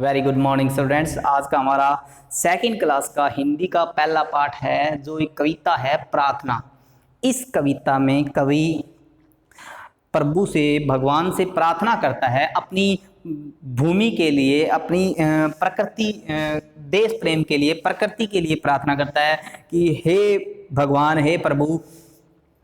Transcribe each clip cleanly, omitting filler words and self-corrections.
Very good morning students. आज का हमारा सेकंड क्लास का हिंदी का पहला पाठ है, जो एक कविता है प्रार्थना। इस कविता में कवि प्रभु से, भगवान से प्रार्थना करता है अपनी भूमि के लिए, अपनी प्रकृति, देश प्रेम के लिए, प्रकृति के लिए प्रार्थना करता है कि हे भगवान, हे प्रभु,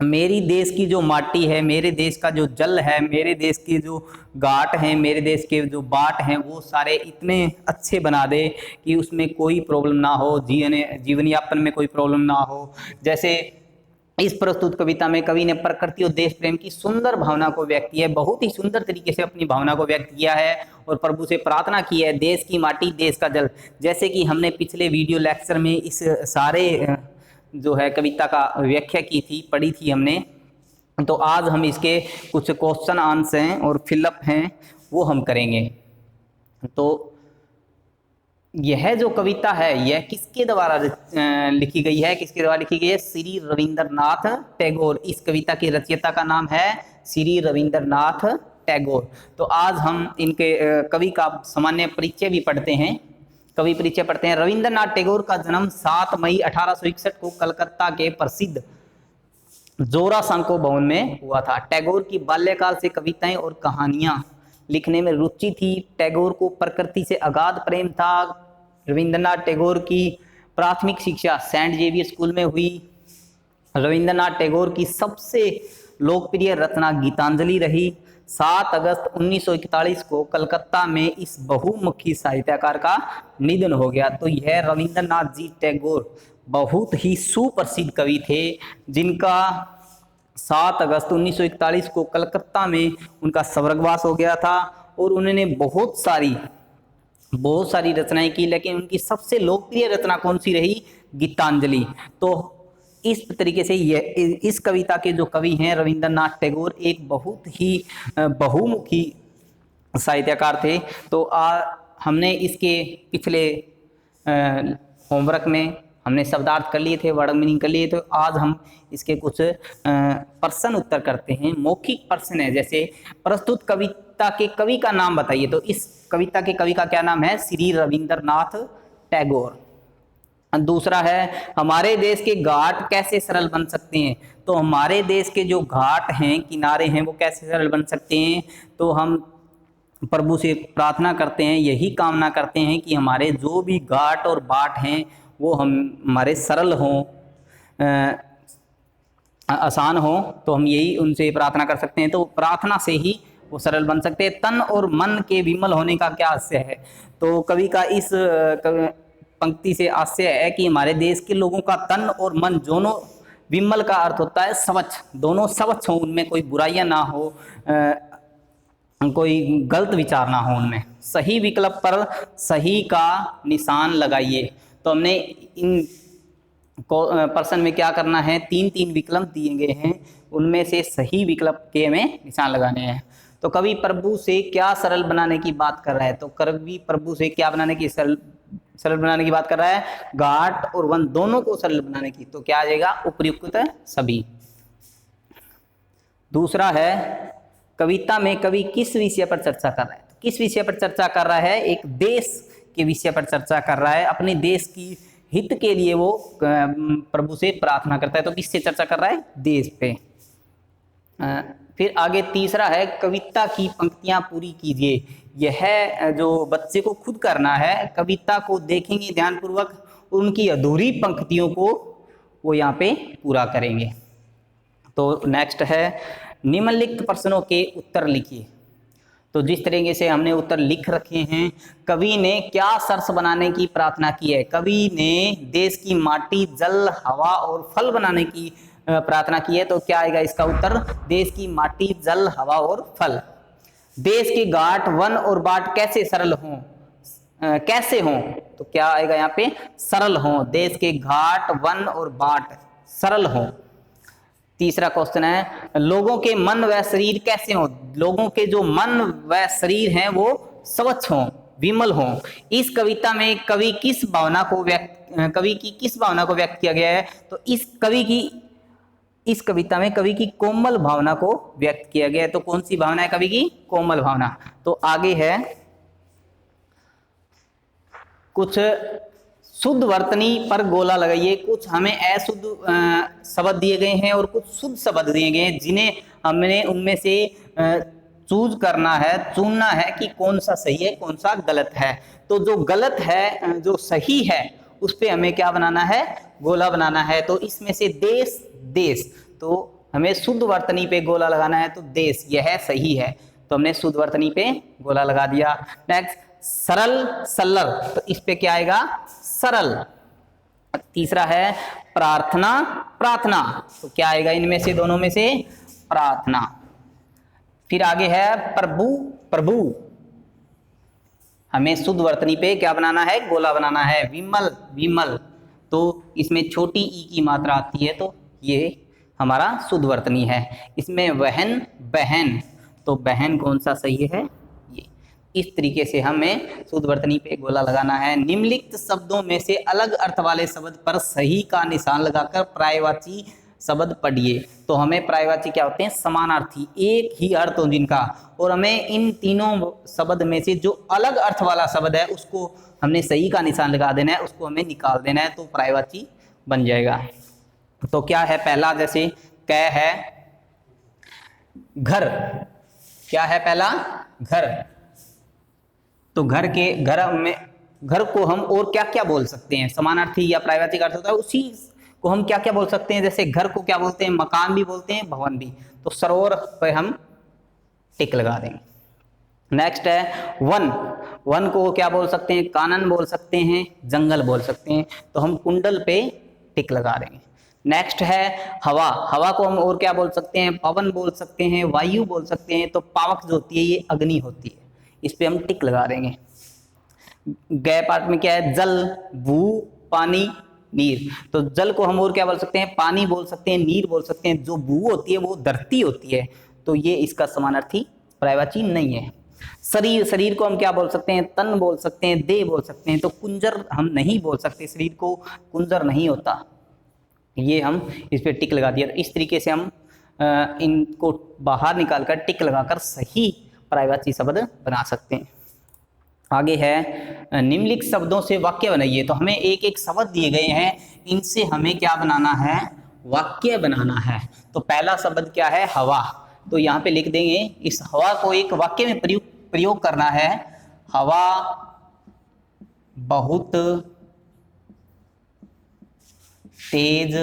मेरी देश की जो माटी है, मेरे देश का जो जल है, मेरे देश के जो घाट हैं, मेरे देश के जो बाट हैं, वो सारे इतने अच्छे बना दे कि उसमें कोई प्रॉब्लम ना हो, जीवन यापन में कोई प्रॉब्लम ना हो। जैसे इस प्रस्तुत कविता में कवि ने प्रकृति और देश प्रेम की सुंदर भावना को व्यक्त किया है, बहुत ही सुंदर तरीके से अपनी भावना को व्यक्त किया है और प्रभु से प्रार्थना की है, देश की माटी, देश का जल। जैसे कि हमने पिछले वीडियो लेक्चर में इस सारे जो है कविता का व्याख्या की थी, पढ़ी थी हमने। तो आज हम इसके कुछ क्वेश्चन आंसर हैं और फिलअप हैं, वो हम करेंगे। तो यह जो कविता है यह किसके द्वारा लिखी गई है? किसके द्वारा लिखी गई है? श्री रविंद्रनाथ टैगोर। इस कविता के रचयिता का नाम है श्री रविंद्रनाथ टैगोर। तो आज हम इनके कवि का सामान्य परिचय भी पढ़ते हैं, कवि परिचय पढ़ते हैं। रविंद्रनाथ टैगोर का जन्म 7 मई 1861 को कलकत्ता के प्रसिद्ध जोरासांको भवन में हुआ था। टैगोर की बाल्यकाल से कविताएं और कहानियां लिखने में रुचि थी। टैगोर को प्रकृति से अगाध प्रेम था। रविंद्रनाथ टैगोर की प्राथमिक शिक्षा सेंट जेवियर स्कूल में हुई। रविंद्रनाथ टैगोर की सबसे लोकप्रिय रचना गीतांजलि रही। 7 अगस्त 1941 को कलकत्ता में इस बहुमुखी साहित्यकार का निधन हो गया। तो यह रविंद्रनाथ जी टैगोर बहुत ही सुप्रसिद्ध कवि थे, जिनका 7 अगस्त 1941 को कलकत्ता में उनका स्वर्गवास हो गया था। और उन्होंने बहुत सारी रचनाएं की, लेकिन उनकी सबसे लोकप्रिय रचना कौन सी रही? गीतांजलि। तो इस तरीके से इस कविता के जो कवि हैं रविंद्रनाथ टैगोर, एक बहुत ही बहुमुखी साहित्यकार थे। तो हमने इसके पिछले होमवर्क में हमने शब्दार्थ कर लिए थे, वर्ड मीनिंग कर लिए। तो आज हम इसके कुछ प्रश्न उत्तर करते हैं। मौखिक प्रश्न है, जैसे प्रस्तुत कविता के कवि का नाम बताइए। तो इस कविता के कवि का क्या नाम है? श्री रविंद्रनाथ टैगोर। दूसरा है, हमारे देश के घाट कैसे सरल बन सकते हैं? तो हमारे देश के जो घाट हैं, किनारे हैं, वो कैसे सरल बन सकते हैं? तो हम प्रभु से प्रार्थना करते हैं, यही कामना करते हैं कि हमारे जो भी घाट और बाट हैं वो हमारे सरल हों, आसान हो। तो हम यही उनसे प्रार्थना कर सकते हैं। तो प्रार्थना से ही वो सरल बन सकते हैं। तन और मन के विमल होने का क्या आशय है? तो कवि का इस पंक्ति से आशय है कि हमारे देश के लोगों का तन और मन दोनों, विमल का अर्थ होता है स्वच्छ, दोनों स्वच्छ हो, उनमें कोई बुराइयां ना हो, कोई गलत विचार ना हो उनमें। सही विकल्प पर सही का निशान लगाइए। तो हमने इन प्रश्न में क्या करना है? 3 विकल्प दिए गए हैं, उनमें से सही विकल्प के में निशान लगाने हैं। तो कवि प्रभु से क्या सरल बनाने की बात कर रहा है? तो कवि प्रभु से क्या बनाने की, सरल बनाने की बात कर रहा है? घाट और वन दोनों को सरल बनाने की। तो क्या आ जाएगा? उपर्युक्त सभी। दूसरा है, कविता में कवि किस विषय पर चर्चा कर रहा है? तो किस विषय पर चर्चा कर रहा है? एक देश के विषय पर चर्चा कर रहा है। अपने देश की हित के लिए वो प्रभु से प्रार्थना करता है। तो किससे चर्चा कर रहा है? देश पे। फिर आगे तीसरा है, कविता की पंक्तियां पूरी कीजिए। यह जो बच्चे को खुद करना है, कविता को देखेंगे ध्यानपूर्वक, उनकी अधूरी पंक्तियों को वो यहाँ पे पूरा करेंगे। तो नेक्स्ट है, निम्नलिखित प्रश्नों के उत्तर लिखिए। तो जिस तरीके से हमने उत्तर लिख रखे हैं, कवि ने क्या सरस बनाने की प्रार्थना की है? कवि ने देश की माटी, जल, हवा और फल बनाने की प्रार्थना की है। तो क्या आएगा इसका उत्तर? देश की माटी, जल, हवा और फल। देश के घाट, वन और बाट कैसे सरल हों? कैसे हों? तो क्या आएगा यहाँ पे? सरल हों। देश के घाट, वन और बाट सरल हों। तीसरा क्वेश्चन है, लोगों के मन व शरीर कैसे हों? लोगों के जो मन व शरीर हैं वो स्वच्छ हों, विमल हों। इस कविता में कवि की किस भावना को व्यक्त किया गया है? तो इस कविता में कवि की कोमल भावना को व्यक्त किया गया है। तो कौन सी भावना है कवि की? कोमल भावना। तो आगे है, कुछ शुद्ध वर्तनी पर गोला लगाइए। कुछ हमें अशुद्ध शब्द दिए गए हैं और कुछ शुद्ध शब्द दिए गए हैं, जिन्हें हमने उनमें से चूज करना है, चुनना है कि कौन सा सही है कौन सा गलत है। तो जो गलत है, जो सही है, उस पे हमें क्या बनाना है, गोला बनाना है। तो इसमें से देश, देश, तो हमें शुद्ध वर्तनी पे गोला लगाना है, तो देश यह सही है, तो हमने शुद्ध वर्तनी पे गोला लगा दिया। नेक्स्ट सरल, सल्लर, तो इस पे क्या आएगा, सरल। तीसरा है प्रार्थना, प्रार्थना, तो क्या आएगा इनमें से, दोनों में से प्रार्थना। फिर आगे है प्रभु, प्रभु, हमें शुद्ध वर्तनी पे क्या बनाना है, गोला बनाना है। विमल, विमल, तो इसमें छोटी ई की मात्रा आती है, तो ये हमारा शुद्ध वर्तनी है। इसमें वहन, बहन, तो बहन कौन सा सही है, ये। इस तरीके से हमें शुद्ध वर्तनी पे गोला लगाना है। निम्नलिखित शब्दों में से अलग अर्थ वाले शब्द पर सही का निशान लगाकर पर्यायवाची शब्द पढ़िए। तो हमें पर्यायवाची क्या होते हैं, समानार्थी, एक ही अर्थ हो जिनका, और हमें इन तीनों शब्द में से जो अलग अर्थ वाला शब्द है उसको हमने सही का निशान लगा देना है, उसको हमें निकाल देना है, तो पर्यायवाची बन जाएगा। तो क्या है पहला, जैसे क है घर, क्या है पहला, घर, तो घर के, घर में, घर को हम और क्या क्या बोल सकते हैं, समानार्थी या पर्यायवाची का अर्थ होता है, उसी को हम क्या क्या बोल सकते हैं। जैसे घर को क्या बोलते हैं, मकान भी बोलते हैं, भवन भी, तो सरोवर पे हम टिक लगा देंगे। नेक्स्ट है वन, वन को क्या बोल सकते हैं, कानन बोल सकते हैं, जंगल बोल सकते हैं, तो हम कुंडल पे टिक लगा देंगे। नेक्स्ट है हवा, हवा को हम और क्या बोल सकते हैं, पवन बोल सकते हैं, वायु बोल सकते हैं, तो पावक जो होती है ये अग्नि होती है, इस पे हम टिक लगा देंगे। गए पार्ट में क्या है, जल, भू, पानी, नीर, तो जल को हम और क्या बोल सकते हैं, पानी बोल सकते हैं, नीर बोल सकते हैं, जो भू होती है वो धरती होती है, तो ये इसका समानार्थी पर्यायवाची नहीं है। शरीर, शरीर को हम क्या बोल सकते हैं, तन बोल सकते हैं, देह बोल सकते हैं, तो कुंजर हम नहीं बोल सकते, शरीर को कुंजर नहीं होता, ये हम इस पे टिक लगा दिया। तो इस तरीके से हम इनको बाहर निकालकर टिक लगाकर सही पर्यायवाची शब्द बना सकते हैं। आगे है निम्नलिखित शब्दों से वाक्य बनाइए। तो हमें एक एक शब्द दिए गए हैं, इनसे हमें क्या बनाना है, वाक्य बनाना है। तो पहला शब्द क्या है, हवा, तो यहाँ पे लिख देंगे, इस हवा को एक वाक्य में प्रयोग करना है। हवा बहुत तेज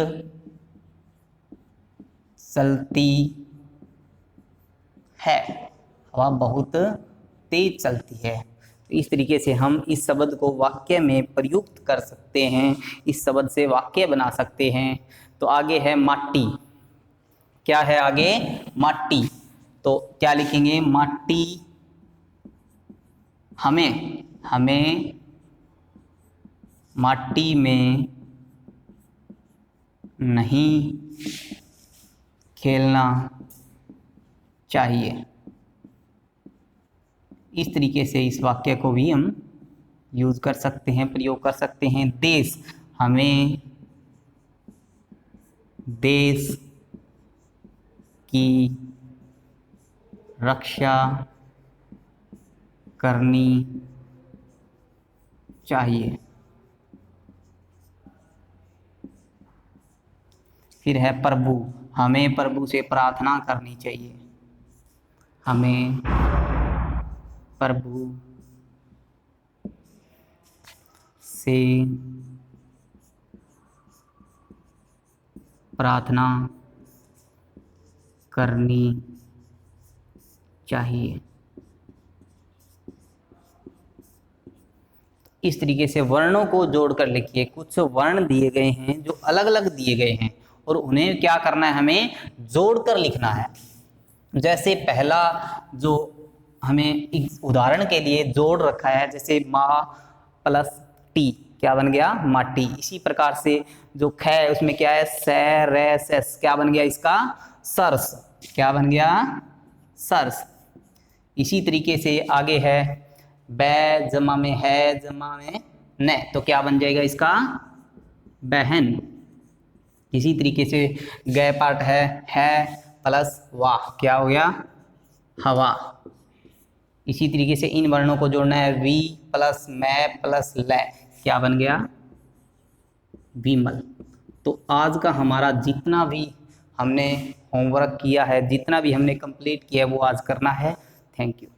चलती है, हवा बहुत तेज चलती है। तो इस तरीके से हम इस शब्द को वाक्य में प्रयुक्त कर सकते हैं, इस शब्द से वाक्य बना सकते हैं। तो आगे है माटी, क्या है आगे, माटी, तो क्या लिखेंगे, माटी हमें, हमें माटी में नहीं खेलना चाहिए। इस तरीके से इस वाक्य को भी हम यूज कर सकते हैं, प्रयोग कर सकते हैं। देश, हमें देश की रक्षा करनी चाहिए। फिर है प्रभु, हमें प्रभु से प्रार्थना करनी चाहिए, हमें प्रभु से प्रार्थना करनी चाहिए। इस तरीके से वर्णों को जोड़कर लिखिए। कुछ वर्ण दिए गए हैं जो अलग अलग दिए गए हैं और उन्हें क्या करना है, हमें जोड़कर लिखना है। जैसे पहला जो हमें उदाहरण के लिए जोड़ रखा है, जैसे माँ प्लस टी, क्या बन गया, माटी। इसी प्रकार से जो ख है उसमें क्या है, से, रे, सेस, क्या बन गया इसका, सर्स, क्या बन गया, सर्स। इसी तरीके से आगे है बै जमा में है, जमा में न, तो क्या बन जाएगा इसका, बहन। इसी तरीके से गए पार्ट है प्लस वाह, क्या हो गया, हवा। इसी तरीके से इन वर्णों को जोड़ना है, वी प्लस मैं प्लस ल, क्या बन गया, विमल। तो आज का हमारा जितना भी हमने होमवर्क किया है, जितना भी हमने कंप्लीट किया है, वो आज करना है। Thank you.